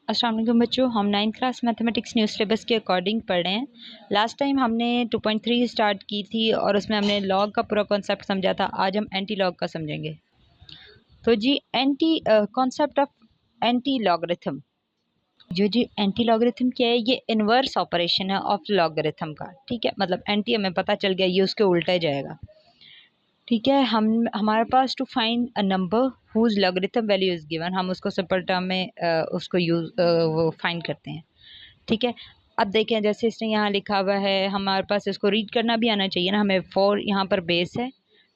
अस्सलाम वालेकुम बच्चों, हम 9th class mathematics new syllabus के अकॉर्डिंग पढ़ रहे हैं। लास्ट टाइम हमने 2.3 स्टार्ट की थी और उसमें हमने लॉग का पूरा कॉन्सेप्ट समझा था। आज हम एंटी लॉग का समझेंगे। तो जी anti concept of anti logarithm, जी एंटी लॉगरिथम क्या है? ये इन्वर्स ऑपरेशन है ऑफ लॉगरिथम का। ठीक है, मतलब एंटी हमें पता चल गया, ये उसके उल्टा जाएगा। ठीक है, हमारे पास to find a number whose logarithm value is given, हम उसको सिंपल टर्म में उसको यूज वो फाइंड करते हैं। ठीक है, अब देखें जैसे इसने यहाँ लिखा हुआ है, हमारे पास इसको रीड करना भी आना चाहिए ना हमें। 4 यहाँ पर बेस है,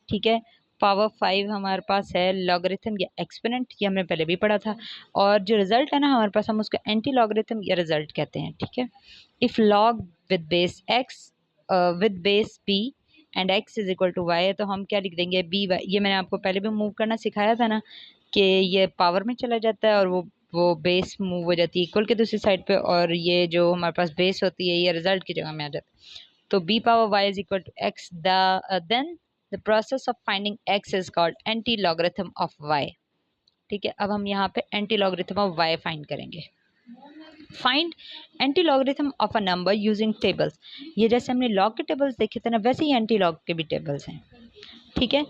ठीक है। पावर 5 हमारे पास है लॉगरिथम या एक्सपोनेंट, ये हमने पहले भी पढ़ा था। और जो रिजल्ट है ना हमारे पास, हम उसको एंटी लॉगरिथम या रिजल्ट कहते हैं। ठीक है, if log with base x with base b and x is equal to y, तो हम क्या लिख देंगे? B y. ये मैंने आपको पहले भी मूव करना सिखाया था ना, कि ये पावर में चला जाता है और वो बेस मूव हो जाती है इक्वल के दूसरी साइड पे, और ये जो हमारे पास बेस होती है ये रिजल्ट की जगह में आ जाता है। तो b power y is equal to x, then the process of finding x is called anti logarithm of y. ठीक है, अब हम यहाँ पे anti logarithm of y find करेंगे। Find anti logarithm of a number using tables. ये जैसे हमने लॉग के टेबल्स देखे थे ना, वैसे ही एंटी लॉग के भी टेबल्स हैं। ठीक है,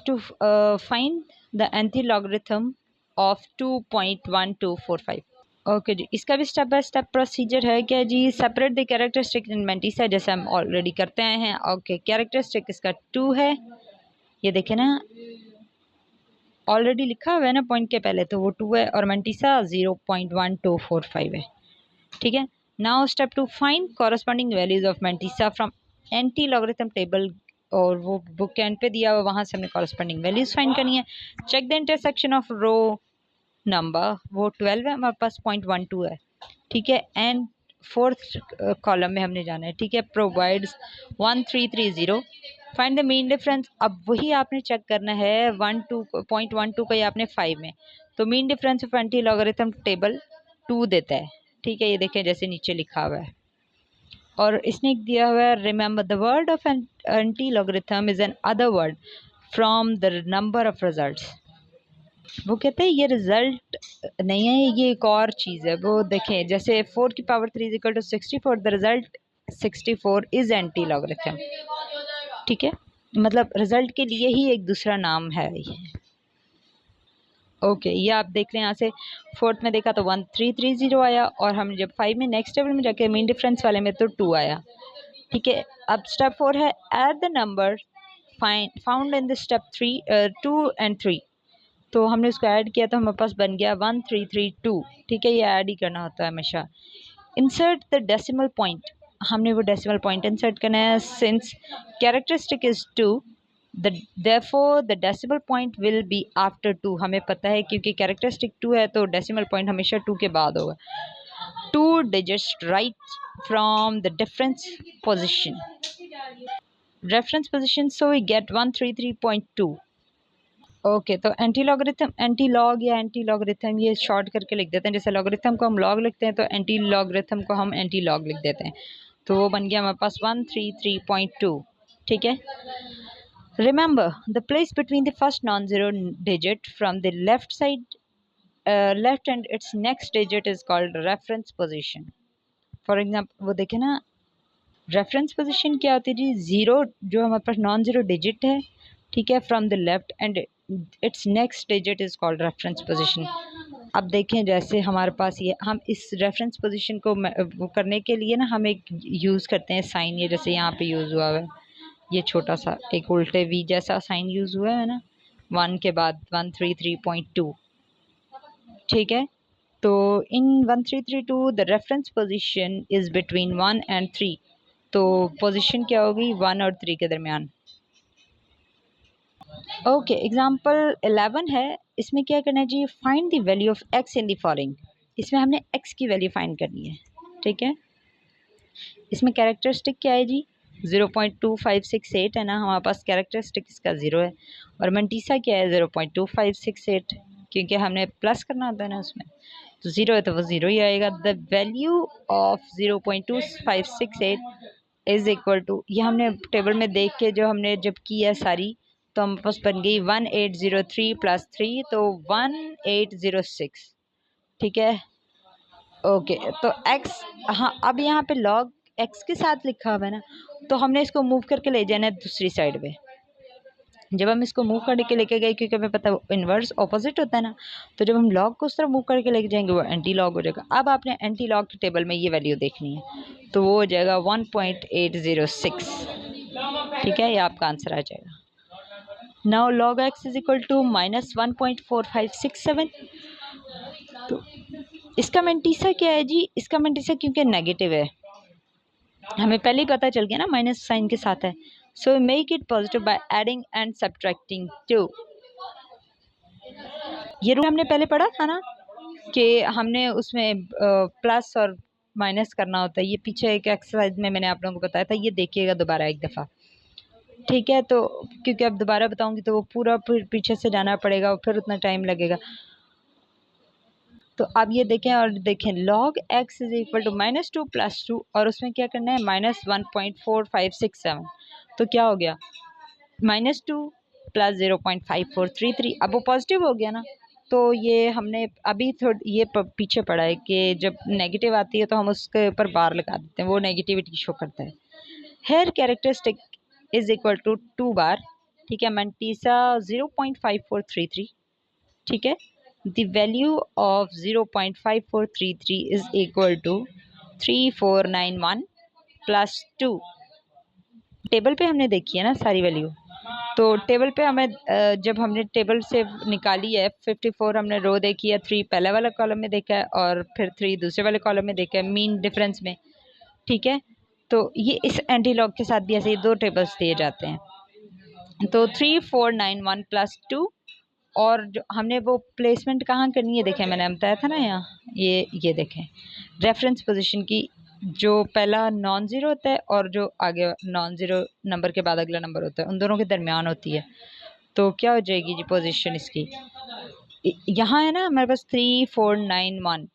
to find the anti logarithm of 2.1245। Okay जी, इसका भी स्टेप बाय स्टेप प्रोसीजर है क्या जी? Separate the characteristic in mantissa, जैसे हम ऑलरेडी करते आए हैं। ओके, कैरेक्टरिस्टिक इसका 2 है, ये देखें ना, ऑलरेडी लिखा हुआ है ना पॉइंट के पहले, तो वो 2 है, और मैंटिसा 0.1245 है। ठीक है, now step 2, find corresponding values of mantissa from anti logarithm table, और वो बुक के एंड पे दिया हुआ, वहाँ से हमने कॉरस्पॉन्डिंग वैल्यूज फाइंड करनी है। Check the intersection of row number, वो 12 है हमारे पास, 0.12 है। ठीक है, एंड फोर्थ कॉलम में हमने जाना है। ठीक है, provides 1330, find the mean difference. अब वही आपने चेक करना है, 0.12 का, ये आपने 5 में, तो mean difference of anti logarithm table 2 देता है। ठीक है, ये देखें जैसे नीचे लिखा हुआ है, और इसने दिया हुआ है, remember the word of anti logarithm is an other word from the number of results. वो कहते हैं ये रिजल्ट नहीं है, ये एक और चीज़ है। वो देखें जैसे 4 की power 3 equal to 64, the result 64 is antilogarithm. ठीक है, मतलब रिजल्ट के लिए ही एक दूसरा नाम है ये। ओके, ये आप देख रहे हैं, यहाँ से फोर्थ में देखा तो 1330 आया, और हम जब 5 में नेक्स्ट टेबल में जाके मीन डिफरेंस वाले में तो 2 आया। ठीक है, अब स्टेप 4 है, add the number found in the step 3 2 and 3। तो हमने उसको ऐड किया तो हमारे पास बन गया 1332। ठीक है, ये ऐड ही करना होता है हमेशा। इंसर्ट द डेसिमल पॉइंट, हमने वो डेसिमल पॉइंट इंसर्ट करना है। Since characteristic is 2, therefore the decimal point will be after 2, हमें पता है क्योंकि कैरेक्टरिस्टिक 2 है तो डेसिमल पॉइंट हमेशा 2 के बाद होगा। 2 digits right from the difference position, reference position, so we get 133.2। Okay, तो एंटी लॉगरिथम, एंटी लॉग या एंटी लॉगरिथम, ये शॉर्ट करके लिख देते हैं। जैसे लॉगरिथम को हम लॉग लिखते हैं तो एंटी लॉगरिथम को हम एंटी लॉग लिख देते हैं। तो वो बन गया हमारे पास 133.2। ठीक है, remember the place between the first non zero digit from the left side, left and it's next digit is called reference position. For example वो देखे ना, रेफरेंस पोजीशन क्या होती है जी? ज़ीरो जो हमारे पास नॉन ज़ीरो डिजिट है, ठीक है, from the left and it's next digit is called reference position. अब देखें जैसे हमारे पास ये, हम इस रेफरेंस पोजीशन को वो करने के लिए ना हम एक यूज़ करते हैं साइन, ये जैसे यहाँ पे यूज़ हुआ है, ये छोटा सा एक उल्टे वी जैसा साइन यूज़ हुआ है ना, 1 के बाद 133.2। ठीक है, तो इन 1332 the reference position is between 1 and 3, तो पोजीशन क्या होगी? 1 और 3 के दरमियान। ओके, एग्जांपल 11 है, इसमें क्या करना है जी? Find the value of x in the following. इसमें हमने एक्स की वैल्यू फाइंड करनी है। ठीक है, इसमें कैरेक्टरिस्टिक क्या है जी? 0.2568 है ना, हमारे पास कैरेक्टरिस्टिक इसका 0 है, और मंटीसा क्या है? 0.2568, क्योंकि हमने प्लस करना होता है ना उसमें, तो 0 है तो वो 0 ही आएगा। The value of 0.2568 is equal to, ये हमने टेबल में देख के जो हमने जब की है सारी, तो हम पास बन गई 1803 + 3, तो 1806। ठीक है, ओके, तो एक्स, हाँ अब यहाँ पे लॉग एक्स के साथ लिखा हुआ है ना, तो हमने इसको मूव करके ले जाना है दूसरी साइड पे। जब हम इसको मूव करके लेके गए, क्योंकि हमें पता है इन्वर्स ऑपोजिट होता है ना, तो जब हम लॉग को उस तरह मूव करके लेके जाएंगे वो एंटी लॉग हो जाएगा। अब आपने एंटी लॉग के टेबल में ये वैल्यू देखनी है, तो वो हो जाएगा 1.806। ठीक है, ये आपका आंसर आ जाएगा। Now log x is equal to -1.4567। तो इसका मेंटीसा क्या है जी? इसका मेंटीसा क्योंकि नेगेटिव है, हमें पहले ही पता चल गया ना माइनस साइन के साथ है, so make it positive by adding and subtracting 2। ये रूल हमने पहले पढ़ा था ना कि हमने उसमें प्लस और माइनस करना होता है। ये पीछे एक एक्सरसाइज में मैंने आप लोगों को बताया था, ये देखिएगा दोबारा एक दफ़ा। ठीक है, तो क्योंकि अब दोबारा बताऊंगी तो वो पूरा पीछे से जाना पड़ेगा और फिर उतना टाइम लगेगा। तो अब ये देखें और देखें, log x is equal to -2 + 2 और उसमें क्या करना है -1.4567। तो क्या हो गया, -2 + 0.5433। अब वो पॉजिटिव हो गया ना, तो ये हमने अभी थोड़ी ये पीछे पढ़ा है कि जब नेगेटिव आती है तो हम उसके ऊपर बार लगा देते हैं, वो नेगेटिविटी शो करता है। Here characteristic is equal to 2 बार। ठीक है, मंटीसा 0.5433। ठीक है, the value of 0.5433 is equal to 3491 + 2। Table पे हमने देखी है ना सारी वैल्यू, तो टेबल पे हमें जब हमने टेबल से निकाली है 54, हमने रो देखी है, 3 पहले वाले कॉलम में देखा है और फिर 3 दूसरे वाले कॉलम में देखा है मीन डिफरेंस में। ठीक है, तो ये इस एंटी लॉग के साथ भी ऐसे ही दो टेबल्स दिए जाते हैं। तो 3491 + 2, और जो हमने वो प्लेसमेंट कहाँ करनी है देखें, मैंने बताया था ना यहाँ, ये देखें रेफरेंस पोजीशन की, जो पहला नॉन ज़ीरो होता है और जो आगे नॉन ज़ीरो नंबर के बाद अगला नंबर होता है, उन दोनों के दरमियान होती है। तो क्या हो जाएगी जी पोजीशन इसकी? यहाँ है ना हमारे पास 3491।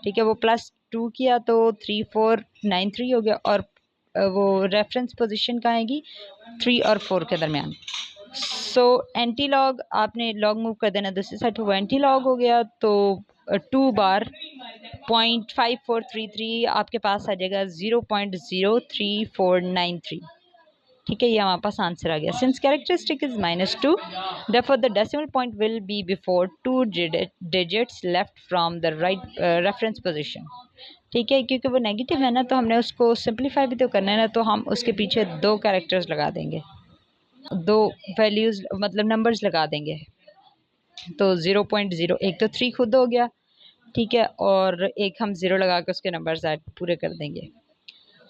ठीक है, वो +2 किया तो 3493 हो गया, और वो रेफरेंस पोजीशन कहाँ आएगी? 3 और 4 के दरमियान। सो एंटी लॉग आपने लॉग मूव कर देना दूसरी साइड, वो एंटी लॉग हो गया, तो 2 बार 0.5433 आपके पास आ जाएगा 0.03493। ठीक है, ये हमारे पास आंसर आ गया। Since characteristic is -2, therefore the decimal point will be before 2 digits left from the right reference position। ठीक है, क्योंकि वो नेगेटिव है ना, तो हमने उसको सिंप्लीफाई भी तो करना है ना, तो हम उसके पीछे 2 कैरेक्टर्स लगा देंगे, 2 वैल्यूज़ मतलब नंबर्स लगा देंगे। तो 0.0, एक तो 3 खुद हो गया, ठीक है, और एक हम 0 लगा के उसके नंबर्स ऐड पूरे कर देंगे।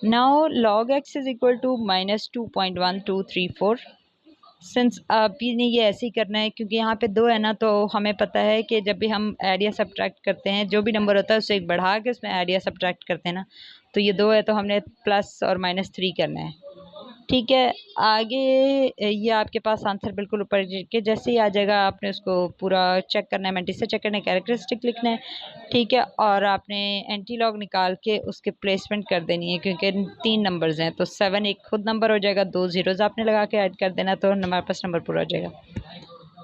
Now log x is equal to -2.1234। Since आपने ये ऐसे ही करना है क्योंकि यहाँ पे 2 है ना, तो हमें पता है कि जब भी हम ऐड या सब्ट्रैक्ट करते हैं, जो भी नंबर होता है उससे एक बढ़ा के उसमें ऐड या सब्ट्रैक्ट करते हैं ना, तो ये 2 है तो हमने प्लस और -3 करना है। ठीक है, आगे ये आपके पास आंसर बिल्कुल ऊपर के जैसे ही आ जाएगा, आपने उसको पूरा चेक करना है, मेंटिस से चेक करना है, कैरेक्टरिस्टिक लिखना है। ठीक है, और आपने एंटी लॉग निकाल के उसके प्लेसमेंट कर देनी है, क्योंकि 3 नंबर्स हैं, तो 7 एक खुद नंबर हो जाएगा, 2 ज़ीरोज़ आपने लगा के ऐड कर देना, तो हमारे पास नंबर पूरा हो जाएगा।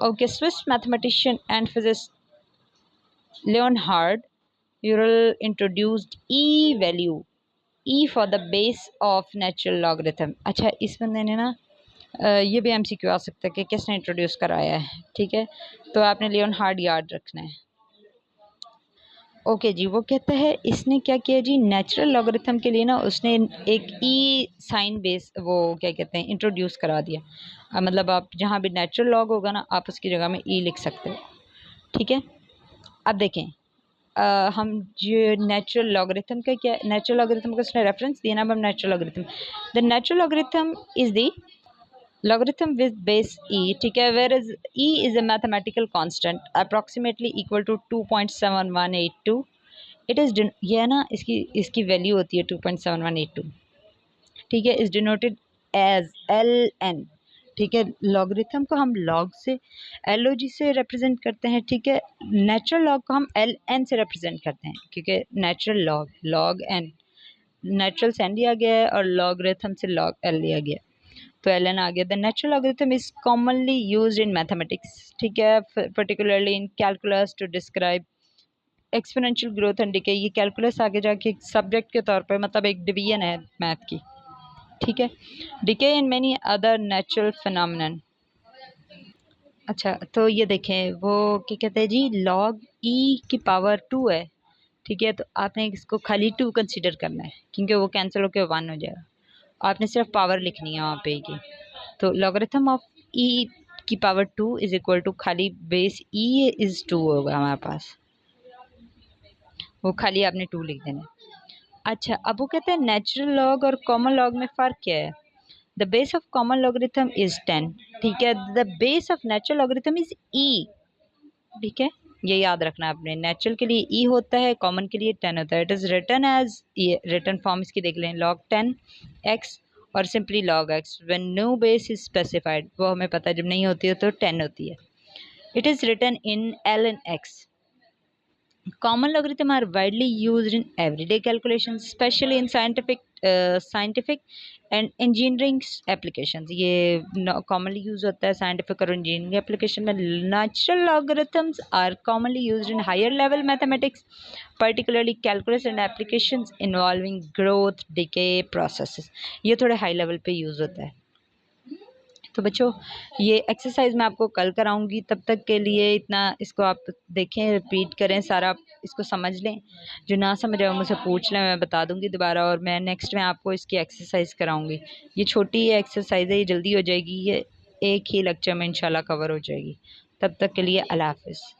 Okay, Swiss mathematician and physicist Leonhard Euler introduced e value, e for the base of natural logarithm. अच्छा, इस बंदे ने ना ये भी MCQ आ सकता है कि किसने इंट्रोड्यूस कराया है। ठीक है, तो आपने लियोन हार्ड याद रखना है। ओके जी, वो कहता है इसने क्या किया जी, नेचुरल लॉगरिथम के लिए ना उसने एक ई साइन बेस वो क्या कहते हैं इंट्रोड्यूस करा दिया। मतलब आप जहाँ भी नेचुरल लॉग होगा ना, आप उसकी जगह में ई लिख सकते हो। ठीक है, अब देखें हम जो नेचुरल लॉगरिथम का क्या, नेचुरल लॉगरिथम का उसने रेफरेंस दिया ना, अब हम natural logarithm, the natural logarithm is the logarithm with base e, ठीक है, whereas e is a mathematical constant approximately equal to 2.7182। it is ये है ना, इसकी वैल्यू होती है 2.7182। ठीक है, इज डिनोटेड एज ln। ठीक है, लॉगरिथम को हम लॉग से log से रिप्रेजेंट करते हैं। ठीक है, नेचुरल लॉग को हम ln से रिप्रेजेंट करते हैं, क्योंकि natural log log n natural से n लिया गया है और लॉगरिथम से log l लिया गया है, तो ln आ गया। The natural logarithm is commonly used in mathematics. ठीक है, particularly in calculus to describe exponential growth and decay, ये कैलकुलस आगे जाके एक सब्जेक्ट के तौर पर मतलब एक डिवीजन है मैथ की, ठीक है। Decay in many other natural phenomenon. अच्छा, तो ये देखें वो क्या कहते हैं जी, लॉग ई की पावर 2 है, ठीक है। तो आपने इसको खाली 2 कंसीडर करना है क्योंकि वो कैंसिल होकर 1 हो जाएगा। आपने सिर्फ पावर लिखनी है वहाँ पे की। तो लॉगरिथम ऑफ ई की पावर 2 इज इक्वल टू खाली बेस ई इज 2 होगा हमारे पास, वो खाली आपने 2 लिख देना है। अच्छा, अब वो कहते हैं नेचुरल लॉग और कॉमन लॉग में फ़र्क क्या है। The base of common logarithm is 10, ठीक है। The base of natural logarithm is e, ठीक है। ये याद रखना आपने, नेचुरल के लिए ई होता है, कॉमन के लिए 10 होता है। इट इज़ रिटन एज, ये रिटन फॉर्म इसकी देख लें, log 10 x और simply log x when no base is specified, वो हमें पता है जब नहीं होती है तो 10 होती है। It is written in ln x। Common logarithm are widely used in everyday calculations, especially in scientific and engineering applications. ये commonly use होता है scientific और engineering application में। Natural logarithms are commonly used in higher level mathematics, particularly calculus and applications involving growth, decay processes. ये थोड़े high level पे use होता है। तो बच्चों ये एक्सरसाइज मैं आपको कल कराऊंगी, तब तक के लिए इतना इसको आप देखें, रिपीट करें, सारा इसको समझ लें। जो ना समझ आए मुझसे पूछ लें, मैं बता दूंगी दोबारा, और मैं नेक्स्ट में आपको इसकी एक्सरसाइज कराऊंगी। ये छोटी एक्सरसाइज है, ये जल्दी हो जाएगी, ये एक ही लेक्चर में इंशाल्लाह कवर हो जाएगी। तब तक के लिए अल्लाह हाफिज़।